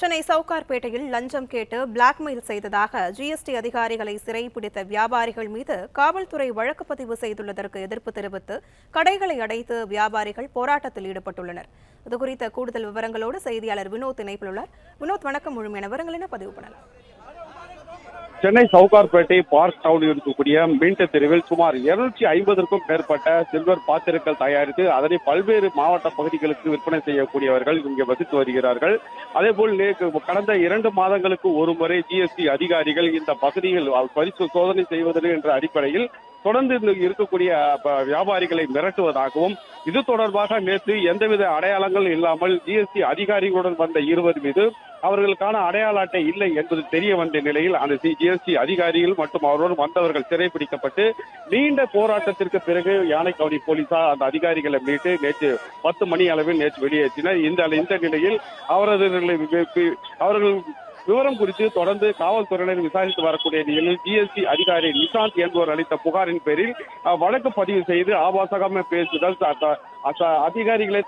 சென்னை சவுகார்பேட்டையில் லஞ்சம் கேட்டு பிளாக்மெயில் செய்ததாக ஜிஎஸ்டி அதிகாரிகளை சிறைப்பிடித்த வியாபாரிகள் மீது காவல்துறை வழக்கு பதிவு செய்துள்ளதற்கு எதிர்ப்பு தெரிவித்து கடைகளை அடைத்து வியாபாரிகள் போராட்டத்தில் ஈடுபட்டுள்ளனர். இதுகுறித்த கூடுதல் விவரங்களோடு செய்தியாளர் வினோத் இணைப்பில் உள்ளார். வினோத், வணக்கம். முழுமையான விவரங்கள் என பதிவு பண்ணலாம். சென்னை சவுகார்பேட்டை பார்க் டவுனில் இருக்கக்கூடிய மீண்ட தெருவில் சுமார் 250க்கும் மேற்பட்ட சில்வர் பாத்திரங்கள் தயாரித்து அதனை பல்வேறு மாவட்ட பகுதிகளுக்கு விற்பனை செய்யக்கூடியவர்கள் இங்கே வசித்து வருகிறார்கள். அதேபோல் கடந்த 2 மாதங்களுக்கு ஒருமுறை ஜிஎஸ்டி அதிகாரிகள் இந்த பகுதியில் சோதனை செய்வதற்கு என்ற அடிப்படையில் தொடர்ந்து இருக்கக்கூடிய வியாபாரிகளை மிரட்டுவதாகவும், இது தொடர்பாக நேற்று எந்தவித அடையாளங்கள் இல்லாமல் ஜிஎஸ்டி அதிகாரிகளுடன் வந்த 20 மீது அவர்களுக்கான அடையாள அட்டை இல்லை என்பது தெரிய வந்த நிலையில் அந்த ஜிஎஸ்டி அதிகாரிகள் மற்றும் அவருடன் வந்தவர்கள் சிறைப்பிடிக்கப்பட்டு நீண்ட போராட்டத்திற்கு பிறகு யானைக்கவுனி போலீசார் அந்த அதிகாரிகளை மீட்டு நேற்று 10 மணி அளவில் நேற்று வெளியேற்றினர். இந்த நிலையில் அவர்கள் விவரம் குறித்து தொடர்ந்து காவல்துறையினர் விசாரித்து வரக்கூடிய நிலையில் ஜிஎஸ்டி அதிகாரி நிஷாந்த் என்பவர் அளித்த புகாரின் பேரில் வழக்கு பதிவு செய்து ஆபாசமாக பேசுதல், அதிகாரிகளை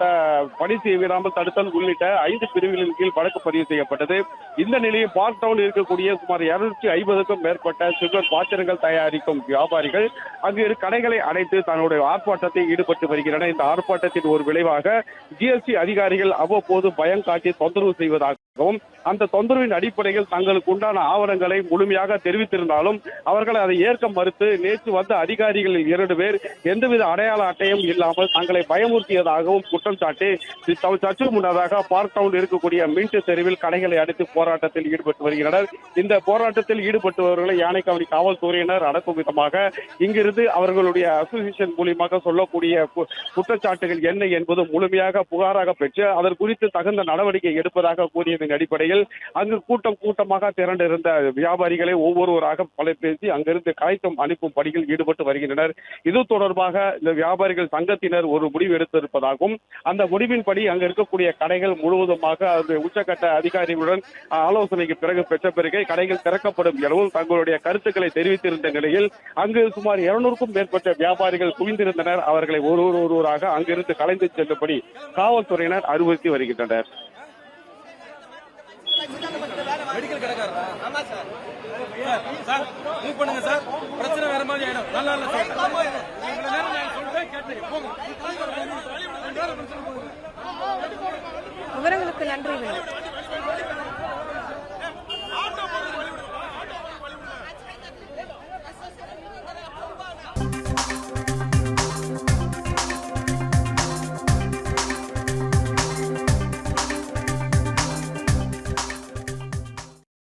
பணி செய்ய விடாமல் தடுத்தல் உள்ளிட்ட 5 பிரிவுகளின் கீழ் வழக்கு பதிவு செய்யப்பட்டது. இந்த நிலையில் பார்க் டவுனில் இருக்கக்கூடிய சுமார் 250க்கும் மேற்பட்ட சில்வர் பாத்திரங்கள் தயாரிக்கும் வியாபாரிகள் அங்கு கடைகளை அடைத்து தன்னுடைய ஆர்ப்பாட்டத்தில் ஈடுபட்டு வருகின்றனர். இந்த ஆர்ப்பாட்டத்தின் ஒரு விளைவாக ஜிஎஸ்டி அதிகாரிகள் அவ்வப்போது பயம் காட்டி தொந்தரவு செய்வதாகவும், அந்த தொந்தரவின் அடிப்படையில் தங்களுக்கு உண்டான ஆவணங்களை முழுமையாக தெரிவித்திருந்தாலும் அவர்கள் அதை ஏற்க மறுத்து நேற்று வந்த அதிகாரிகளில் 2 பேர் எந்தவித அடையாள அட்டையும் இல்லாமல் தங்களை பயமுறுத்தியதாகவும் குற்றம் சாட்டி சற்று முன்னதாக பார்க் டவுன் இருக்கக்கூடிய மீண்டு தெருவில் கடைகளை அடைத்து போராட்டத்தில் ஈடுபட்டு வருகின்றனர். இந்த போராட்டத்தில் ஈடுபட்டவர்களை யானைக்கவுனி காவல்துறையினர் அடக்கும் விதமாக இங்கிருந்து அவர்களுடைய அசோசியேஷன் மூலியமாக சொல்லக்கூடிய குற்றச்சாட்டுகள் என்ன என்பது முழுமையாக புகாராக பெற்று அதற்கு குறித்து தகுந்த நடவடிக்கை எடுப்பதாக கூறியதன் அடிப்படையில் அங்கு கூட்டமாக திரண்டிருந்த வியாபாரிகளை ஒவ்வொருவராக பேசி அங்கிருந்து கலைக்கும் அனுப்பும் பணியில் ஈடுபட்டு வருகின்றனர். இது தொடர்பாக இந்த வியாபாரிகள் சங்கத்தினர் ஒரு முடிவு எடுத்திருப்பதாகவும், அந்த முடிவின்படி அங்கு இருக்கக்கூடிய கடைகள் முழுவதுமாக உச்சக்கட்ட அதிகாரிகளுடன் ஆலோசனைக்கு பெற்ற பிறகு கடைகள் திறக்கப்படும் எனவும் தங்களுடைய கருத்துக்களை தெரிவித்திருந்த நிலையில் அங்கு சுமார் 200க்கும் மேற்பட்ட வியாபாரிகள் குவிந்திருந்தனர். அவர்களை ஒருவராக அங்கிருந்து கலைந்து செல்லும்படி காவல்துறையினர் அறிவுறுத்தி வருகின்றனர். மெடிக்கல் கடைக்காரரா? ஆமா சார். சார் மூவ் பண்ணுங்க சார். பிரச்சனை வேற மாதிரி ஆயிடும். நல்லா இல்ல சார். இவ்வளவு நேரம் நான் சொல்றேன் கேட்டீங்க. போங்க. விவரங்களுக்கு நன்றி.